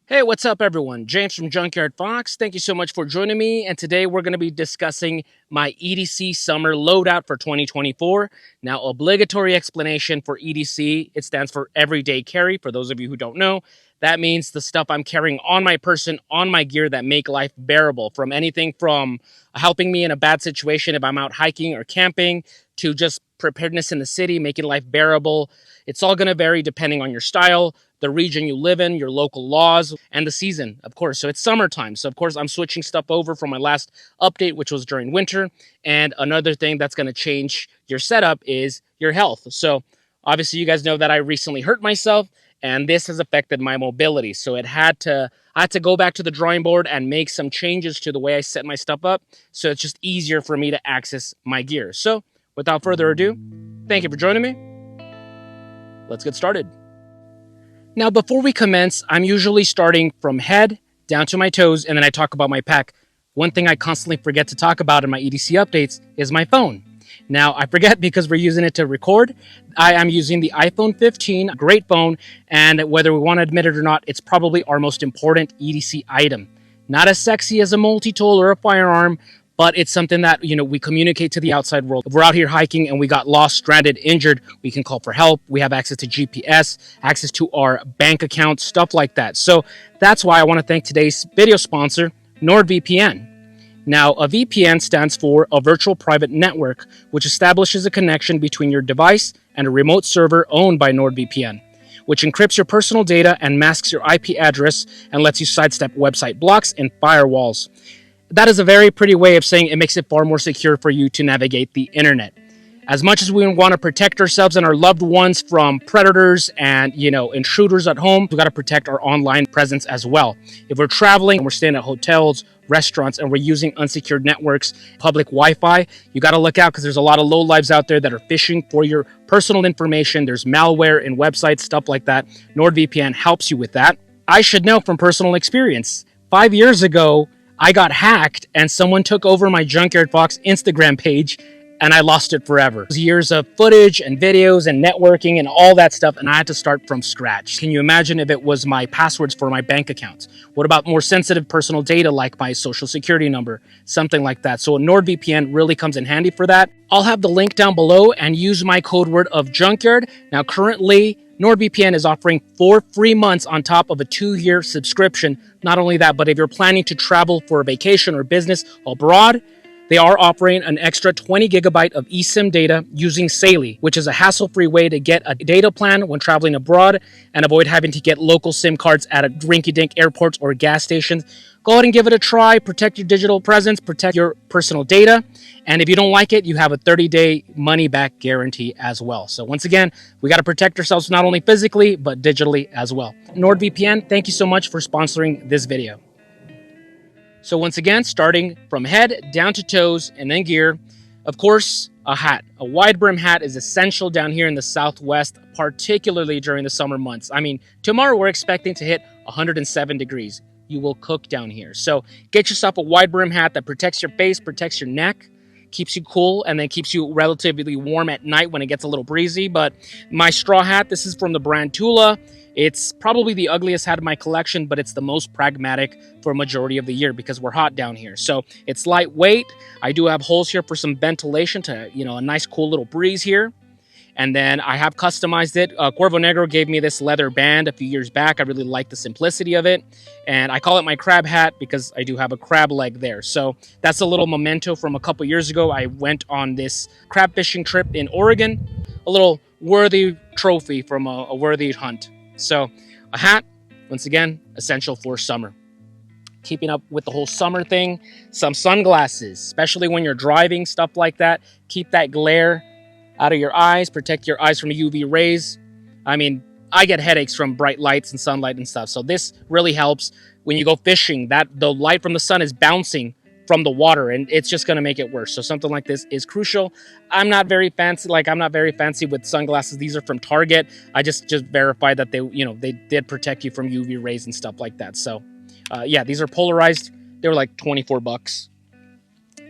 Hey, what's up, everyone? James from Junkyard Fox. Thank you so much for joining me. And today we're going to be discussing my EDC summer loadout for 2024. Now, obligatory explanation for EDC, it stands for everyday carry. For those of you who don't know, that means the stuff I'm carrying on my person, on my gear that make life bearable, from anything from helping me in a bad situation if I'm out hiking or camping to just preparedness in the city, making life bearable. It's all going to vary depending on your style, the region you live in, your local laws, and the season, of course. So it's summertime. So, of course, I'm switching stuff over from my last update, which was during winter. And another thing that's going to change your setup is your health. So, obviously, you guys know that I recently hurt myself, and this has affected my mobility. So, I had to go back to the drawing board and make some changes to the way I set my stuff up. So, it's just easier for me to access my gear. So, without further ado, thank you for joining me. Let's get started. Now, before we commence, I'm usually starting from head down to my toes, and then I talk about my pack. One thing I constantly forget to talk about in my EDC updates is my phone. Now, I forget because we're using it to record. I am using the iPhone 15, a great phone, and whether we want to admit it or not, it's probably our most important EDC item. Not as sexy as a multi-tool or a firearm, but it's something that, we communicate to the outside world. If we're out here hiking and we got lost, stranded, injured, we can call for help. We have access to GPS, access to our bank accounts, stuff like that. So that's why I want to thank today's video sponsor, NordVPN. Now, a VPN stands for a virtual private network, which establishes a connection between your device and a remote server owned by NordVPN, which encrypts your personal data and masks your IP address and lets you sidestep website blocks and firewalls. That is a very pretty way of saying it makes it far more secure for you to navigate the internet. As much as we want to protect ourselves and our loved ones from predators and, intruders at home, we got to protect our online presence as well. If we're traveling and we're staying at hotels, restaurants, and we're using unsecured networks, public Wi-Fi, you got to look out because there's a lot of lowlives out there that are phishing for your personal information. There's malware in websites, stuff like that. NordVPN helps you with that. I should know from personal experience. 5 years ago, I got hacked and someone took over my Junkyard Fox Instagram page and I lost it forever. It was years of footage and videos and networking and all that stuff, and I had to start from scratch. Can you imagine if it was my passwords for my bank accounts? What about more sensitive personal data like my social security number? Something like that. So NordVPN really comes in handy for that. I'll have the link down below and use my code word of Junkyard. Now currently, NordVPN is offering 4 free months on top of a 2-year subscription. Not only that, but if you're planning to travel for a vacation or business abroad, they are offering an extra 20 gigabyte of eSIM data using Saley, which is a hassle-free way to get a data plan when traveling abroad and avoid having to get local SIM cards at a rinky-dink airports or gas stations. Go ahead and give it a try. Protect your digital presence, protect your personal data. And if you don't like it, you have a 30-day money-back guarantee as well. So once again, we got to protect ourselves not only physically, but digitally as well. NordVPN, thank you so much for sponsoring this video. So once again, starting from head down to toes and then gear, of course, a hat. A wide brim hat is essential down here in the Southwest, particularly during the summer months. I mean, tomorrow we're expecting to hit 107 degrees. You will cook down here. So get yourself a wide brim hat that protects your face, protects your neck, keeps you cool, and then keeps you relatively warm at night when it gets a little breezy. But my straw hat, this is from the brand Tula. It's probably the ugliest hat in my collection, but it's the most pragmatic for a majority of the year because we're hot down here. So it's lightweight. I do have holes here for some ventilation to, a nice cool little breeze here. And then I have customized it. Corvo Negro gave me this leather band a few years back. I really like the simplicity of it. And I call it my crab hat because I do have a crab leg there. So that's a little memento from a couple years ago. I went on this crab fishing trip in Oregon. A little worthy trophy from a worthy hunt. So a hat, once again, essential for summer. Keeping up with the whole summer thing, some sunglasses, especially when you're driving, stuff like that. Keep that glare out of your eyes, protect your eyes from UV rays. I mean, I get headaches from bright lights and sunlight and stuff. So this really helps when you go fishing. That the light from the sun is bouncing from the water and it's just going to make it worse. So something like this is crucial. I'm not very fancy with sunglasses. These are from Target. I just verified that they did protect you from UV rays and stuff like that. So yeah, these are polarized. They were like $24.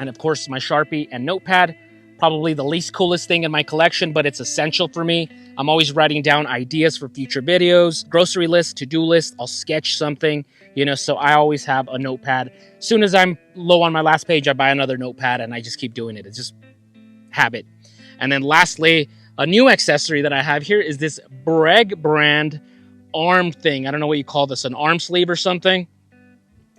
And of course, my Sharpie and notepad. probably the least coolest thing in my collection, but it's essential for me. I'm always writing down ideas for future videos, grocery list, to-do list. I'll sketch something, so I always have a notepad. As soon as I'm low on my last page, I buy another notepad and I just keep doing it. It's just habit. And then lastly, a new accessory that I have here is this Breg brand arm thing. I don't know what you call this, an arm sleeve or something.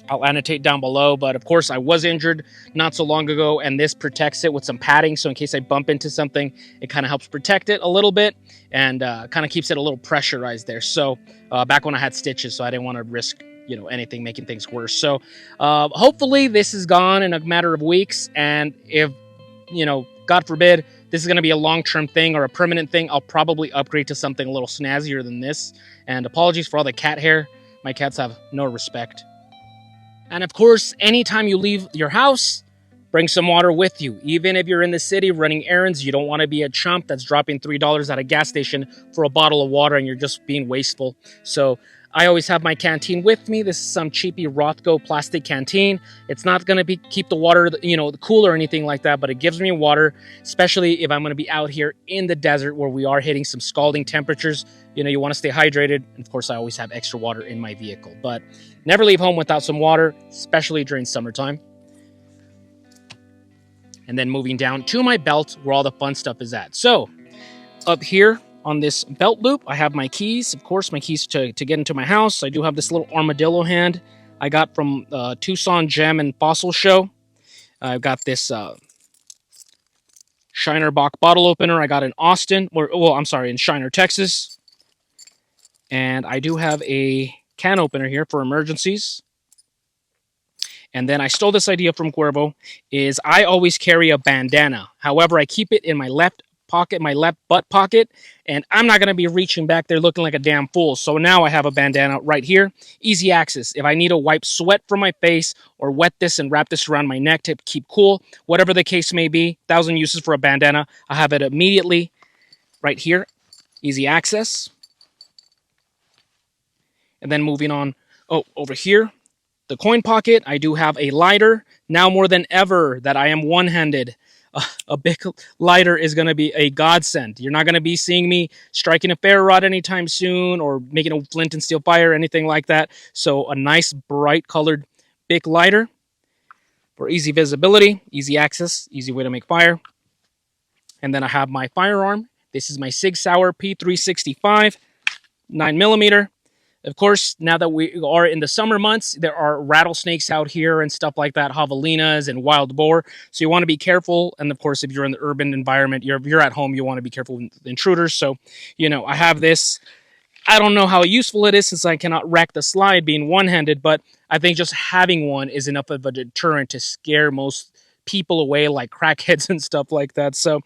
I'll annotate down below, but of course I was injured not so long ago, and this protects it with some padding, so in case I bump into something, it kind of helps protect it a little bit, and kind of keeps it a little pressurized there. So back when I had stitches, so I didn't want to risk anything making things worse. So hopefully this is gone in a matter of weeks, and if God forbid this is going to be a long-term thing or a permanent thing, I'll probably upgrade to something a little snazzier than this. And apologies for all the cat hair. My cats have no respect. And of course, anytime you leave your house, bring some water with you. Even if you're in the city running errands, you don't want to be a chump that's dropping $3 at a gas station for a bottle of water and you're just being wasteful. So I always have my canteen with me. This is some cheapy Rothko plastic canteen. It's not going to keep the water, cool or anything like that, but it gives me water, especially if I'm going to be out here in the desert where we are hitting some scalding temperatures. You want to stay hydrated. And of course, I always have extra water in my vehicle, but never leave home without some water, especially during summertime. And then moving down to my belt where all the fun stuff is at. So up here on this belt loop, I have my keys. Of course, my keys to get into my house. I do have this little armadillo hand I got from Tucson Gem and Fossil Show. I've got this Shiner Bock bottle opener I got in Austin, in Shiner, Texas. And I do have a can opener here for emergencies. And then I stole this idea from Cuervo, is I always carry a bandana. However, I keep it in my left pocket, my left butt pocket, and I'm not going to be reaching back there looking like a damn fool. So now I have a bandana right here. Easy access. If I need to wipe sweat from my face or wet this and wrap this around my neck to keep cool, whatever the case may be, 1,000 uses for a bandana. I have it immediately right here. Easy access. And then moving on, over here, the coin pocket. I do have a lighter. Now more than ever that I am one-handed, a big lighter is going to be a godsend. You're not going to be seeing me striking a ferro rod anytime soon or making a flint and steel fire or anything like that. So a nice bright colored big lighter for easy visibility, easy access, easy way to make fire. And then I have my firearm. This is my Sig Sauer P365 9mm. Of course, now that we are in the summer months, there are rattlesnakes out here and stuff like that, javelinas and wild boar. So you want to be careful. And of course, if you're in the urban environment, you're at home, you want to be careful with intruders. So, I have this. I don't know how useful it is since I cannot rack the slide being one-handed, but I think just having one is enough of a deterrent to scare most people away, like crackheads and stuff like that. So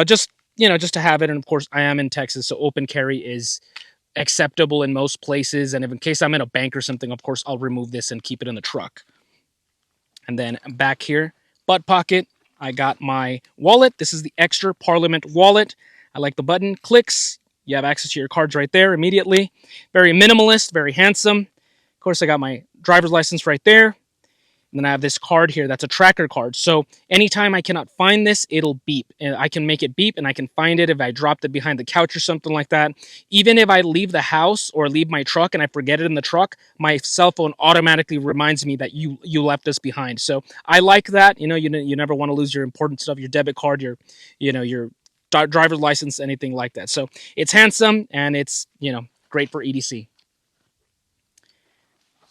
just to have it. And of course, I am in Texas, so open carry is acceptable in most places, and if in case I'm in a bank or something, of course I'll remove this and keep it in the truck. And then back here, butt pocket, I got my wallet. This is the Extra Parliament wallet. I like the button, clicks, you have access to your cards right there immediately. Very minimalist, very handsome. Of course, I got my driver's license right there. And then I have this card here that's a tracker card. So anytime I cannot find this, it'll beep. And I can make it beep and I can find it if I dropped it behind the couch or something like that. Even if I leave the house or leave my truck and I forget it in the truck, my cell phone automatically reminds me that you left this behind. So I like that. You never want to lose your important stuff, your debit card, your driver's license, anything like that. So it's handsome and it's, great for EDC.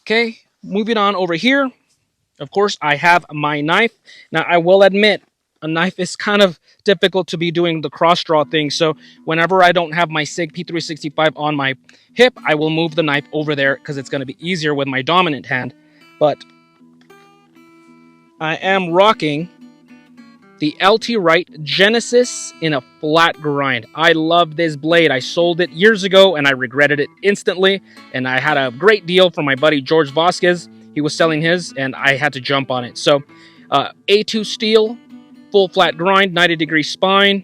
Okay, moving on over here. Of course, I have my knife. Now, I will admit, a knife is kind of difficult to be doing the cross-draw thing. So whenever I don't have my SIG P365 on my hip, I will move the knife over there because it's going to be easier with my dominant hand. But I am rocking the LT Wright Genesis in a flat grind. I love this blade. I sold it years ago and I regretted it instantly. And I had a great deal from my buddy George Vasquez. He was selling his and I had to jump on it. So A2 steel, full flat grind, 90-degree spine,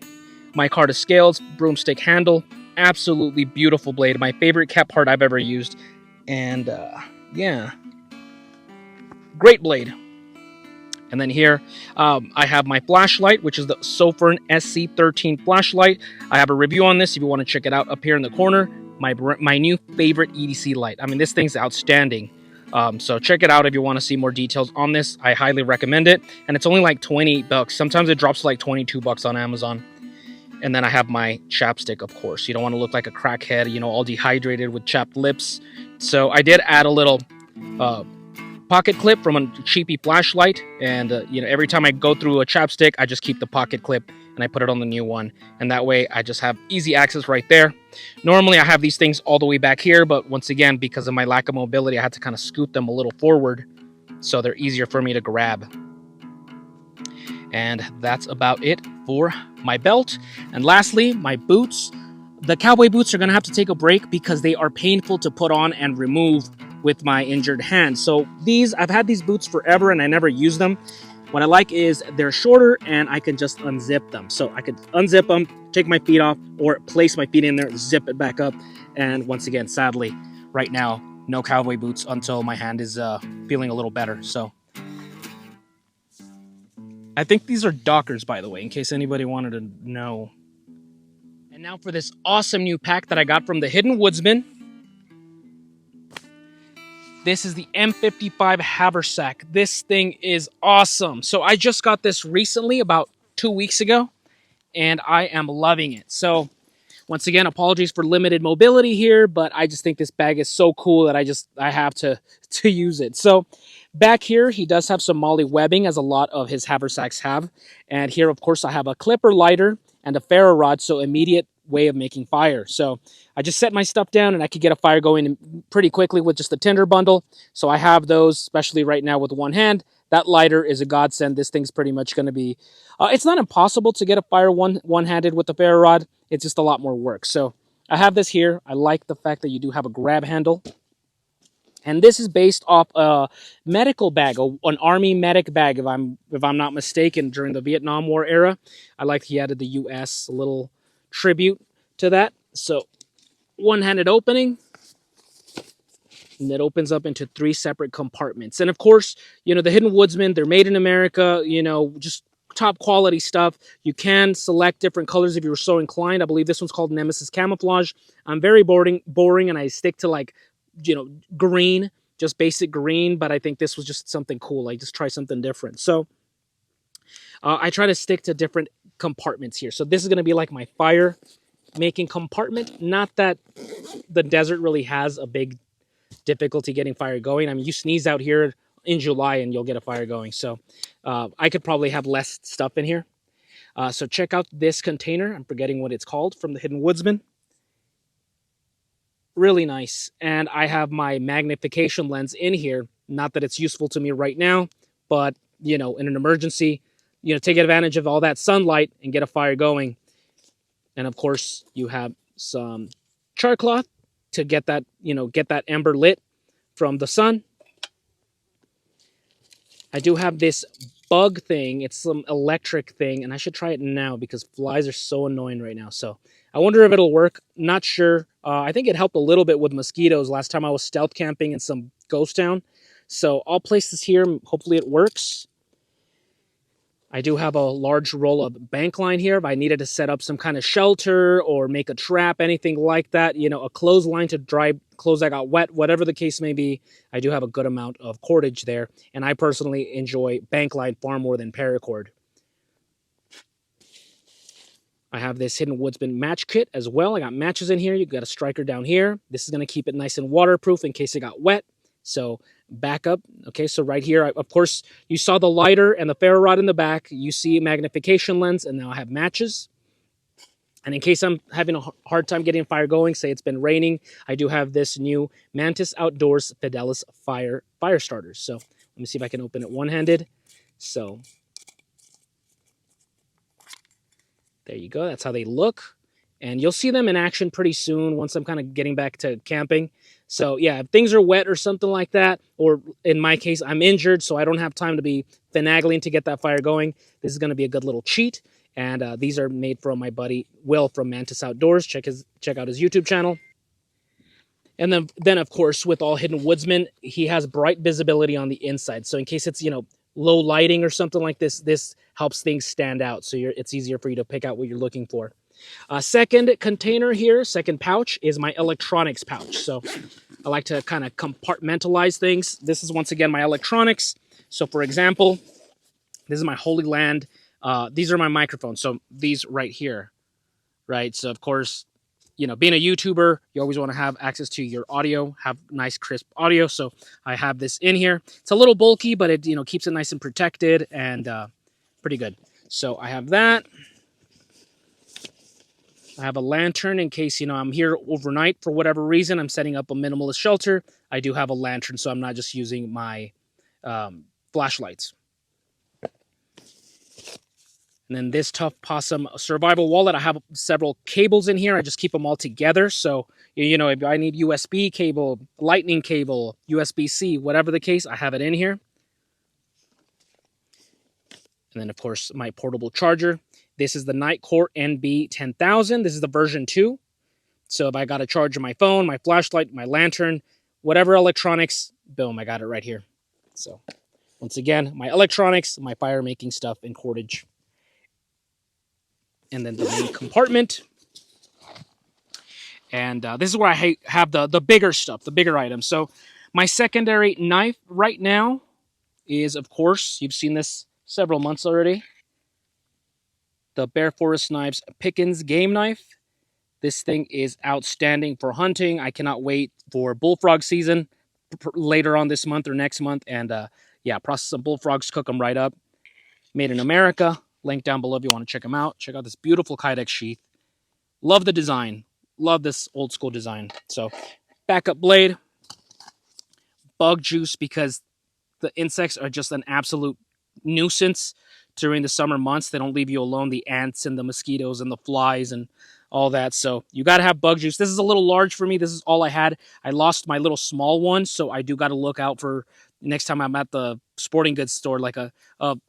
micarta scales, broomstick handle. Absolutely beautiful blade. My favorite cap part I've ever used. And yeah, great blade. And then here, I have my flashlight, which is the Sofern SC13 flashlight. I have a review on this if you want to check it out up here in the corner. My new favorite EDC light. I mean, this thing's outstanding. So check it out if you want to see more details on this. I highly recommend it. And it's only like 20 bucks. Sometimes it drops to like 22 bucks on Amazon. And then I have my chapstick, of course. You don't want to look like a crackhead, you know, all dehydrated with chapped lips. So I did add a little pocket clip from a cheapy flashlight, and you know, every time I go through a chapstick, I just keep the pocket clip and I put it on the new one, and that way I just have easy access right there. Normally I have these things all the way back here, but once again, because of my lack of mobility, I had to kind of scoot them a little forward so they're easier for me to grab. And that's about it for my belt. And lastly, my boots. The cowboy boots are going to have to take a break because they are painful to put on and remove with my injured hand. So I've had these boots forever and I never use them. What I like is they're shorter and I can just unzip them. So I could unzip them, take my feet off, or place my feet in there, zip it back up. And once again, sadly, right now, no cowboy boots until my hand is feeling a little better. So I think these are Dockers, by the way, in case anybody wanted to know. And now for this awesome new pack that I got from the Hidden Woodsman. This is the M55 Haversack. This thing is awesome. So I just got this recently, about 2 weeks ago, and I am loving it. So once again, apologies for limited mobility here, but I just think this bag is so cool that I have to use it. So back here, he does have some MOLLE webbing, as a lot of his haversacks have. And here, of course, I have a clipper lighter and a ferro rod, so immediate way of making fire. So I just set my stuff down and I could get a fire going pretty quickly with just a tinder bundle. So I have those, especially right now with one hand. That lighter is a godsend. This thing's pretty much going to be... it's not impossible to get a fire one-handed with the ferro rod. It's just a lot more work. So I have this here. I like the fact that you do have a grab handle. And this is based off a medical bag, an Army medic bag, if I'm not mistaken, during the Vietnam War era. I like he added the U.S. a little tribute to that. So one-handed opening, and it opens up into 3 separate compartments. And of course, you know, the Hidden Woodsman, they're made in America, you know, just top quality stuff. You can select different colors if you were so inclined. I believe this one's called Nemesis Camouflage. I'm very boring, and I stick to, like, you know, green, just basic green, but I think this was just something cool. I just try something different. So I try to stick to different compartments here. So this is going to be like my fire making compartment. Not that the desert really has a big difficulty getting fire going. I mean, you sneeze out here in July and you'll get a fire going. So I could probably have less stuff in here. So check out this container. I'm forgetting what it's called, from the Hidden Woodsman. Really nice. And I have my magnification lens in here. Not that it's useful to me right now, but, you know, in an emergency, you know, take advantage of all that sunlight and get a fire going. And of course, you have some char cloth to get that, you know, get that ember lit from the sun. I do have this bug thing. It's some electric thing, and I should try it now because flies are so annoying right now. So I wonder if it'll work. Not sure. I think it helped a little bit with mosquitoes last time I was stealth camping in some ghost town. So I'll place this here. Hopefully it works. I do have a large roll of bank line here. If I needed to set up some kind of shelter or make a trap, anything like that, you know, a clothesline to dry clothes that got wet, whatever the case may be, I do have a good amount of cordage there. And I personally enjoy bank line far more than paracord. I have this Hidden Woodsman match kit as well. I got matches in here. You got a striker down here. This is going to keep it nice and waterproof in case it got wet. So back up. Okay, so right here, of course, you saw the lighter and the ferro rod in the back. You see magnification lens, and now I have matches. And in case I'm having a hard time getting fire going, say it's been raining, I do have this new Mantis Outdoors Fidelis fire starters. So let me see if I can open it one-handed. So there you go. That's how they look. And you'll see them in action pretty soon once I'm kind of getting back to camping. So yeah, if things are wet or something like that, or in my case, I'm injured, so I don't have time to be finagling to get that fire going, this is going to be a good little cheat. And these are made from my buddy Will from Mantis Outdoors. Check out his YouTube channel. And then of course, with all Hidden Woodsman, he has bright visibility on the inside. So in case it's, you know, low lighting or something like this, this helps things stand out. So it's easier for you to pick out what you're looking for. Second container here, second pouch, is my electronics pouch. So I like to kind of compartmentalize things. This is once again my electronics. So for example, this is my Holy Land. These are my microphones. So these right here, right? So of course, you know, being a YouTuber, you always want to have access to your audio, have nice crisp audio. So I have this in here. It's a little bulky, but it, you know, keeps it nice and protected and pretty good. So I have that. I have a lantern in case, you know, I'm here overnight for whatever reason. I'm setting up a minimalist shelter. I do have a lantern, so I'm not just using my flashlights. And then this Tough Possum survival wallet, I have several cables in here. I just keep them all together. So, you know, if I need USB cable, lightning cable, USB-C, whatever the case, I have it in here. And then, of course, my portable charger. This is the Nightcore NB10000. This is the version 2. So if I got to charge my phone, my flashlight, my lantern, whatever electronics, boom, I got it right here. So once again, my electronics, my fire making stuff, and cordage. And then the main compartment. And this is where I have the bigger stuff, the bigger items. So my secondary knife right now is, of course, you've seen this several months already, the Bear Forest Knives Pickens game knife. This thing is outstanding for hunting. I cannot wait for bullfrog season later on this month or next month. And yeah, process some bullfrogs, cook them right up. Made in America. Link down below if you want to check them out. Check out this beautiful Kydex sheath. Love the design. Love this old school design. So, backup blade. Bug juice, because the insects are just an absolute nuisance during the summer months. They don't leave you alone. The ants and the mosquitoes and the flies and all that. So you got to have bug juice. This is a little large for me. This is all I had. I lost my little small one. So I do got to look out for next time I'm at the sporting goods store, like a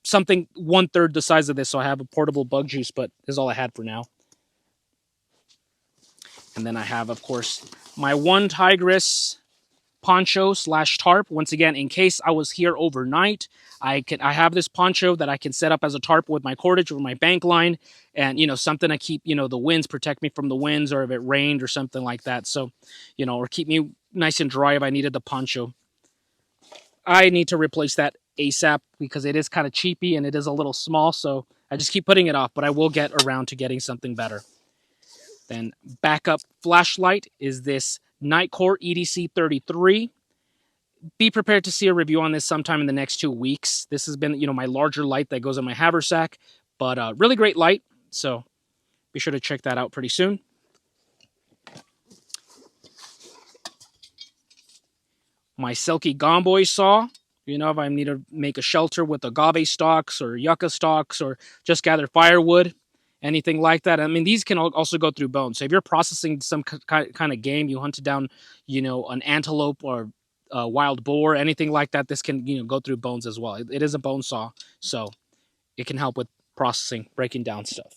something 1/3 the size of this. So I have a portable bug juice, but this is all I had for now. And then I have, of course, my one Tigress poncho / tarp. Once again, in case I was here overnight, I have this poncho that I can set up as a tarp with my cordage or my bank line, and you know, something to keep, you know, the winds, protect me from the winds, or if it rained or something like that. So, you know, or keep me nice and dry if I needed the poncho. I need to replace that ASAP because it is kind of cheapy and it is a little small, so I just keep putting it off, but I will get around to getting something better. Then backup flashlight is this Nightcore EDC 33. Be prepared to see a review on this sometime in the next 2 weeks. This has been, you know, my larger light that goes in my haversack, but really great light. So be sure to check that out pretty soon. My Selkie Gomboy saw. You know, if I need to make a shelter with agave stalks or yucca stalks or just gather firewood, anything like that. I mean, these can also go through bones. So if you're processing some kind of game, you hunted down, you know, an antelope or a wild boar, anything like that, this can, you know, go through bones as well. It is a bone saw, so it can help with processing, breaking down stuff.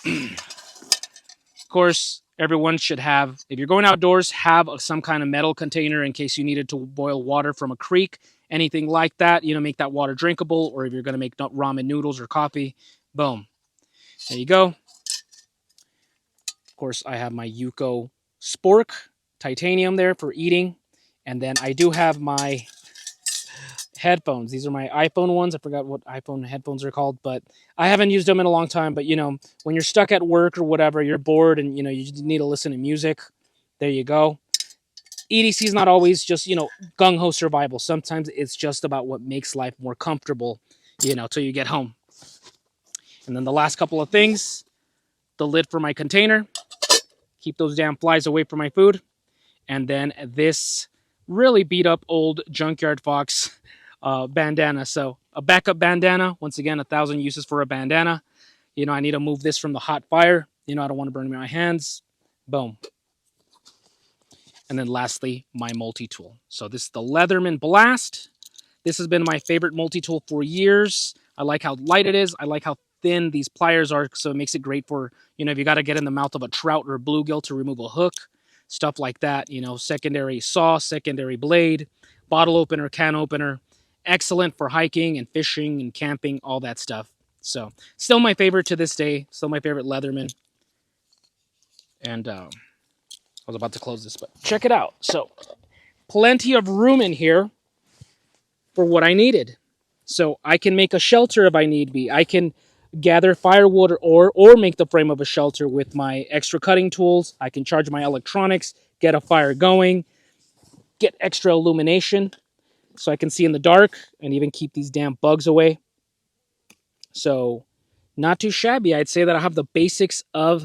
Of course, everyone should have, if you're going outdoors, have some kind of metal container in case you needed to boil water from a creek, anything like that, you know, make that water drinkable, or if you're going to make ramen noodles or coffee, boom. There you go. Of course, I have my Yuko Spork titanium there for eating. And then I do have my headphones. These are my iPhone ones. I forgot what iPhone headphones are called, but I haven't used them in a long time. But, you know, when you're stuck at work or whatever, you're bored and, you know, you need to listen to music. There you go. EDC is not always just, you know, gung-ho survival. Sometimes it's just about what makes life more comfortable, you know, till you get home. And then the last couple of things, the lid for my container. Keep those damn flies away from my food. And then this really beat up old Junkyard Fox bandana. So a backup bandana. Once again, 1,000 uses for a bandana. You know, I need to move this from the hot fire. You know, I don't want to burn my hands. Boom. And then lastly, my multi-tool. So this is the Leatherman Blast. This has been my favorite multi-tool for years. I like how light it is. I like how thin these pliers are, so it makes it great for, you know, if you got to get in the mouth of a trout or a bluegill to remove a hook, stuff like that. You know, secondary saw, secondary blade, bottle opener, can opener, excellent for hiking and fishing and camping, all that stuff. So still my favorite to this day. Still my favorite Leatherman. And I was about to close this, but check it out. So plenty of room in here for what I needed. So I can make a shelter if I need be. I can gather firewood or make the frame of a shelter with my extra cutting tools. I can charge my electronics, get a fire going, get extra illumination so I can see in the dark and even keep these damn bugs away. So not too shabby. I'd say that I have the basics of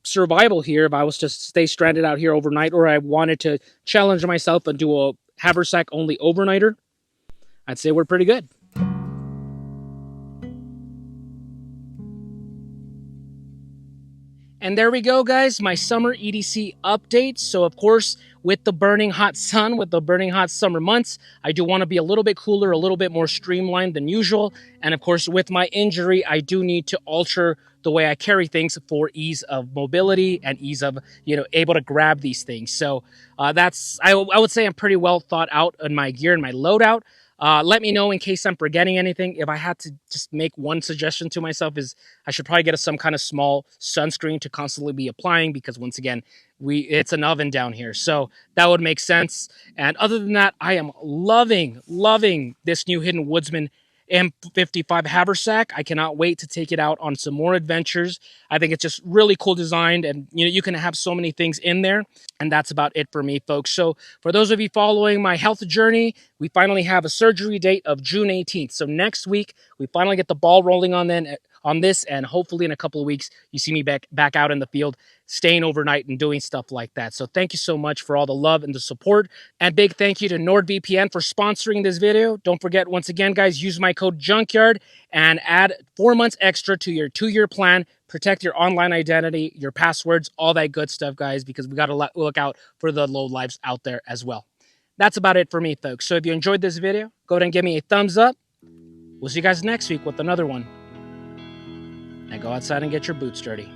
survival here if I was to stay stranded out here overnight, or I wanted to challenge myself and do a haversack only overnighter. I'd say we're pretty good. And there we go, guys, my summer EDC update. So, of course, with the burning hot sun, with the burning hot summer months, I do want to be a little bit cooler, a little bit more streamlined than usual. And, of course, with my injury, I do need to alter the way I carry things for ease of mobility and ease of, able to grab these things. So I would say I'm pretty well thought out in my gear and my loadout. Let me know in case I'm forgetting anything. If I had to just make one suggestion to myself is I should probably get some kind of small sunscreen to constantly be applying, because once again, it's an oven down here. So that would make sense. And other than that, I am loving this new Hidden Woodsman M55 haversack. I cannot wait to take it out on some more adventures. I think it's just really cool designed, and you can have so many things in there. And that's about it for me, folks. So for those of you following my health journey, we finally have a surgery date of June 18th. So next week, we finally get the ball rolling on this, and hopefully in a couple of weeks, you see me back out in the field, staying overnight and doing stuff like that. So thank you so much for all the love and the support. And big thank you to NordVPN for sponsoring this video. Don't forget, once again, guys, use my code Junkyard and add 4 months extra to your 2-year plan. Protect your online identity, your passwords, all that good stuff, guys, because we got to look out for the low lives out there as well. That's about it for me, folks. So if you enjoyed this video, go ahead and give me a thumbs up. We'll see you guys next week with another one. And go outside and get your boots dirty.